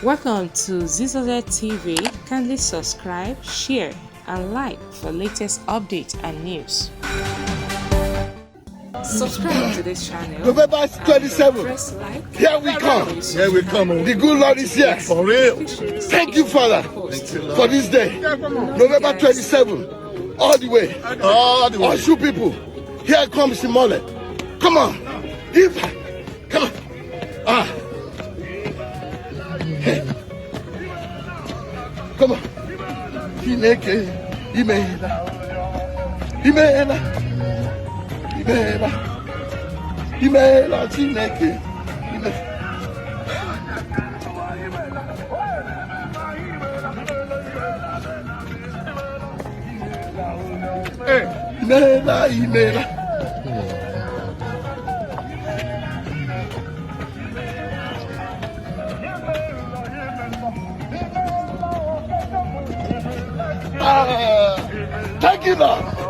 Welcome to Zisodel TV. Kindly subscribe, share, and like for latest updates and news. Subscribe to this channel. November 27th. Press like. Here we come. Here we come. The good Lord is here. For real. Thank you, Father, for this day. November 27th. All the way. All the way. Osun people. Here comes Simole. Come on. Come on. Hey. Come on. Adeleke. Imela, Adeleke. Imela. Thank you, Lord.